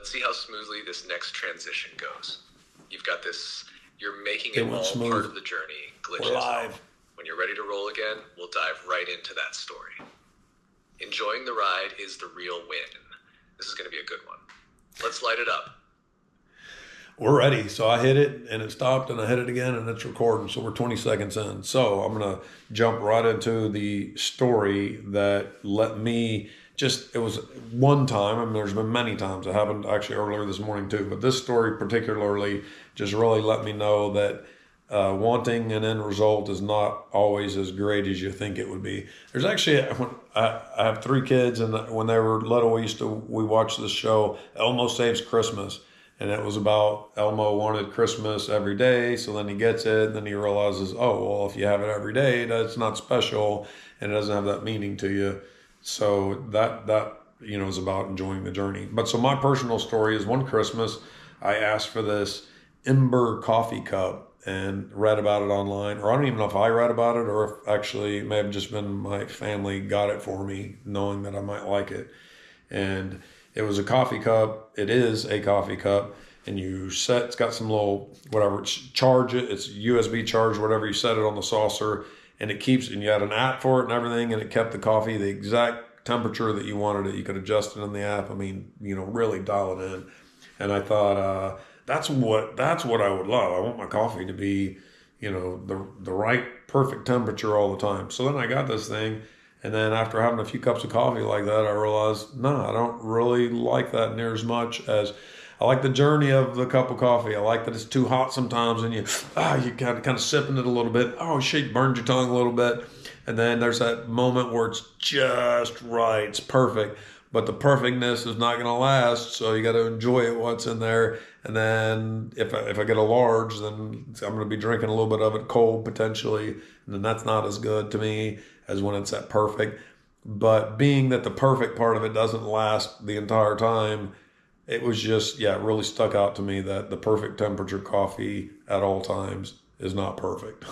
Let's see how smoothly this next transition goes. You've got this, you're making It it went all smooth. part of the journey. We're Glitches. live. When you're ready to roll again, we'll dive right into that story. Enjoying the ride is the real win. This is going to be a good one. Let's light it up. We're ready. So I hit it and it stopped and I hit it again and it's recording. So we're 20 seconds in. So I'm going to jump right into the story that let me it was one time. I mean, there's been many times. It happened actually earlier this morning too. But this story particularly just really let me know that wanting an end result is not always as great as you think it would be. There's actually, I have three kids, and when they were little, we watched this show, Elmo Saves Christmas. And it was about Elmo wanted Christmas every day, so then he gets it, and then he realizes, oh, well, if you have it every day, that's not special, and it doesn't have that meaning to you. So that is about enjoying the journey. But so my personal story is one Christmas, I asked for this Ember coffee cup and read about it online, or I don't even know if I read about it, or if actually it may have just been my family got it for me, knowing that I might like it. And it was a coffee cup. It is a coffee cup, and it's got some little whatever. It's USB charge, whatever. You set it on the saucer, and and you had an app for it and everything, and it kept the coffee the exact temperature that you wanted it. You could adjust it in the app. I mean, really dial it in. And I thought that's what I would love. I want my coffee to be, the right perfect temperature all the time. So then I got this thing. And then after having a few cups of coffee like that, I realized, no, I don't really like that near as much as I like the journey of the cup of coffee. I like that it's too hot sometimes and you kind of sipping it a little bit. Oh, shit, burned your tongue a little bit. And then there's that moment where it's just right. It's perfect. But the perfectness is not going to last. So you got to enjoy it, what's in there. And then if I get a large, then I'm going to be drinking a little bit of it cold potentially. And then that's not as good to me as when it's at perfect. But being that the perfect part of it doesn't last the entire time, it was just, it really stuck out to me that the perfect temperature coffee at all times is not perfect.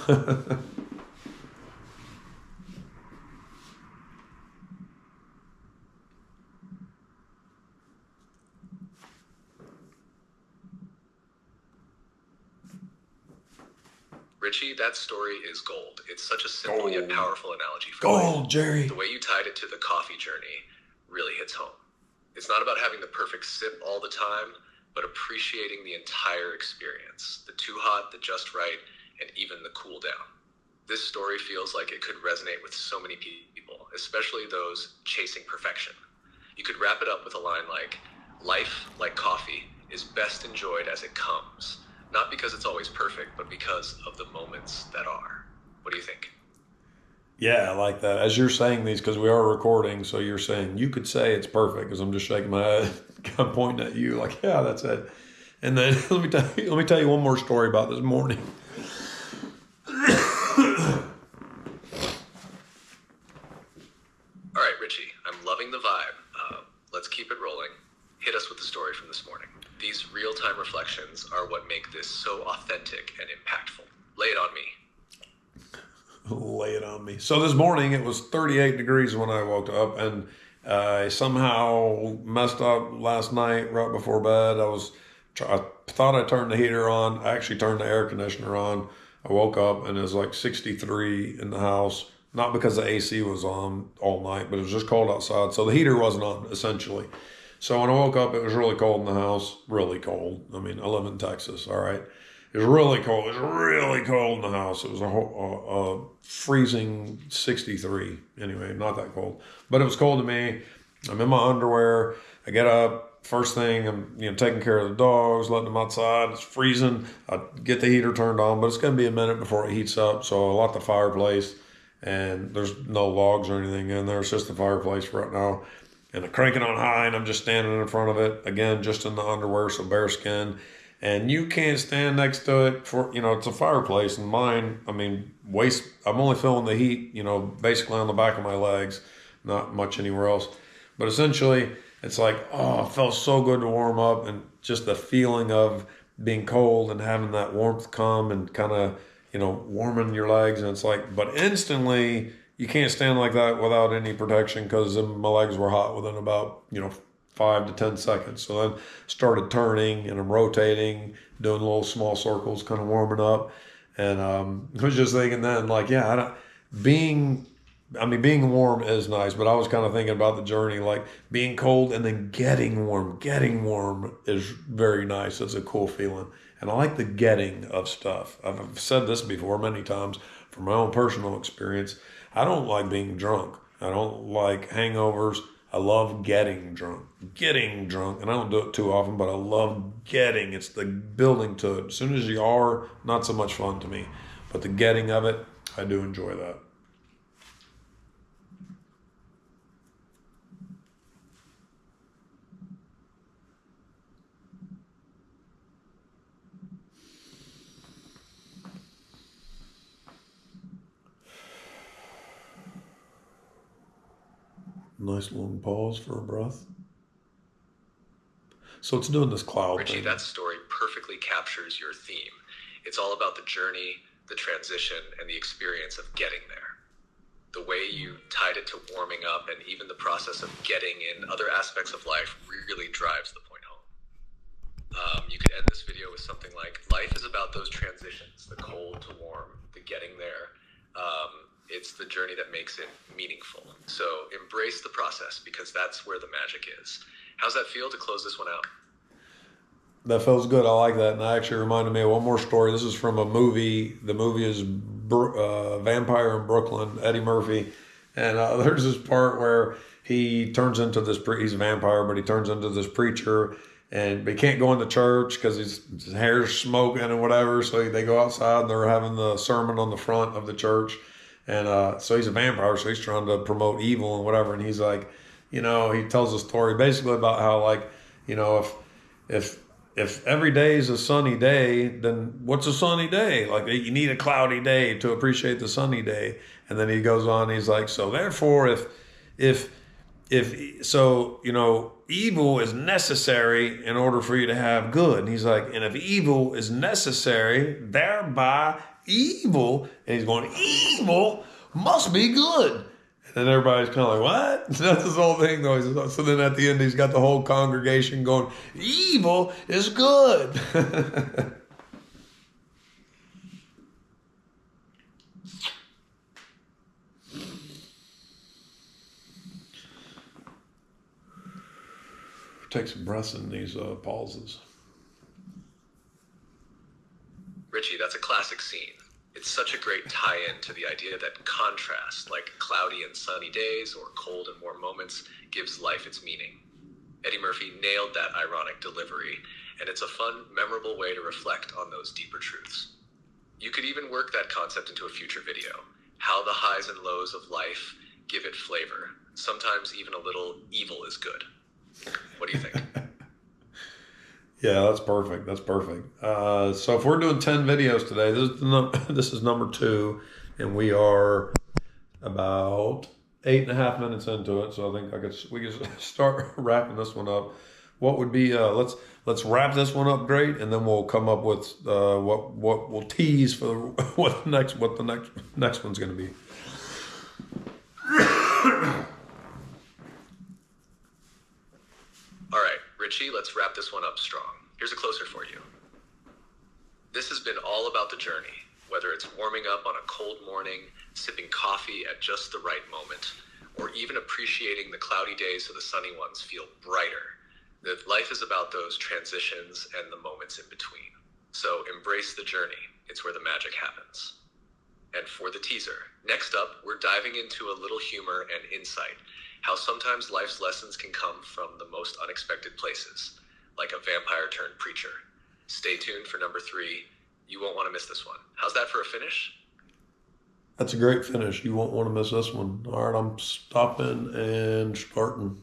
Richie, that story is gold. It's such a simple yet powerful analogy for Gold, life. Jerry. The way you tied it to the coffee journey really hits home. It's not about having the perfect sip all the time, but appreciating the entire experience. The too hot, the just right, and even the cool down. This story feels like it could resonate with so many people, especially those chasing perfection. You could wrap it up with a line like, life, like coffee, is best enjoyed as it comes. Not because it's always perfect, but because of the moments that are. What do you think? Yeah, I like that. As you're saying these, because we are recording, so you're saying you could say it's perfect, because I'm just shaking my head, kind of pointing at you, like, yeah, that's it. And then let me tell you one more story about this morning. All right, Richie, I'm loving the vibe. Let's keep it rolling. Hit us with the story from this morning. These real-time reflections are what make this so authentic and impactful. Lay it on me. Lay it on me. So this morning it was 38 degrees when I woke up, and I somehow messed up last night right before bed. I thought I turned the heater on. I actually turned the air conditioner on. I woke up and it was like 63 in the house. Not because the AC was on all night, but it was just cold outside. So the heater wasn't on, essentially. So when I woke up, it was really cold in the house. Really cold. I mean, I live in Texas, all right? It was really cold. It was really cold in the house. It was a freezing 63. Anyway, not that cold. But it was cold to me. I'm in my underwear. I get up. First thing, I'm taking care of the dogs, letting them outside. It's freezing. I get the heater turned on, but it's going to be a minute before it heats up. So I light the fireplace, and there's no logs or anything in there. It's just the fireplace right now. And I crank it on high, and I'm just standing in front of it, again, just in the underwear, so bare skin. And you can't stand next to it for, it's a fireplace. And mine, I'm only feeling the heat, basically on the back of my legs, not much anywhere else. But essentially, it's like, oh, it felt so good to warm up, and just the feeling of being cold and having that warmth come and kind of, warming your legs. And it's like, but instantly, you can't stand like that without any protection, because my legs were hot within about, 5 to 10 seconds. So then started turning and I'm rotating, doing little small circles, kind of warming up. And I was just thinking then, like, yeah, being warm is nice, but I was kind of thinking about the journey, like being cold and then getting warm. Getting warm is very nice. It's a cool feeling. And I like the getting of stuff. I've said this before many times from my own personal experience. I don't like being drunk. I don't like hangovers. I love getting drunk. Getting drunk. And I don't do it too often, but I love getting. It's the building to it. As soon as you are, not so much fun to me. But the getting of it, I do enjoy that. Nice long pause for a breath. So it's doing this cloud Richie, thing. that story perfectly captures your theme. It's all about the journey, the transition, and the experience of getting there. The way you tied it to warming up and even the process of getting in other aspects of life really drives the point home. You could end this video with something like, life is about those transitions, the cold to warm, the getting there. It's the journey that makes it meaningful. So embrace the process because that's where the magic is. How's that feel to close this one out? That feels good. I like that. And that actually reminded me of one more story. This is from a movie. The movie is Vampire in Brooklyn, Eddie Murphy. And there's this part where he turns into this, he's a vampire, but he turns into this preacher. And he can't go into church because his hair's smoking and whatever. So they go outside and they're having the sermon on the front of the church. And so he's a vampire, so he's trying to promote evil and whatever. And he's like, he tells a story basically about how, like, if every day is a sunny day, then what's a sunny day? Like, you need a cloudy day to appreciate the sunny day. And then he goes on, he's like, so therefore, if evil is necessary in order for you to have good. And he's like, and if evil is necessary, thereby evil, and he's going, evil must be good. And then everybody's kind of like, what? That's his whole thing, though. So then at the end, he's got the whole congregation going, evil is good. Take some breaths in these pauses. Richie, that's a classic scene. It's such a great tie-in to the idea that contrast, like cloudy and sunny days or cold and warm moments, gives life its meaning. Eddie Murphy nailed that ironic delivery, and it's a fun, memorable way to reflect on those deeper truths. You could even work that concept into a future video, how the highs and lows of life give it flavor. Sometimes even a little evil is good. What do you think? Yeah, that's perfect. That's perfect. So if we're doing 10 videos today, this is number 2, and we are about 8.5 minutes into it. So I think we could start wrapping this one up. What would be let's wrap this one up great, and then we'll come up with what we'll tease for what the next one's going to be. All right, Richie, let's wrap this one up strong. Here's a closer for you. This has been all about the journey, whether it's warming up on a cold morning, sipping coffee at just the right moment, or even appreciating the cloudy days so the sunny ones feel brighter. That life is about those transitions and the moments in between. So embrace the journey. It's where the magic happens. And for the teaser, next up, we're diving into a little humor and insight. How sometimes life's lessons can come from the most unexpected places, like a vampire turned preacher. Stay tuned for number 3. You won't want to miss this one. How's that for a finish? That's a great finish. You won't want to miss this one. All right, I'm stopping and starting.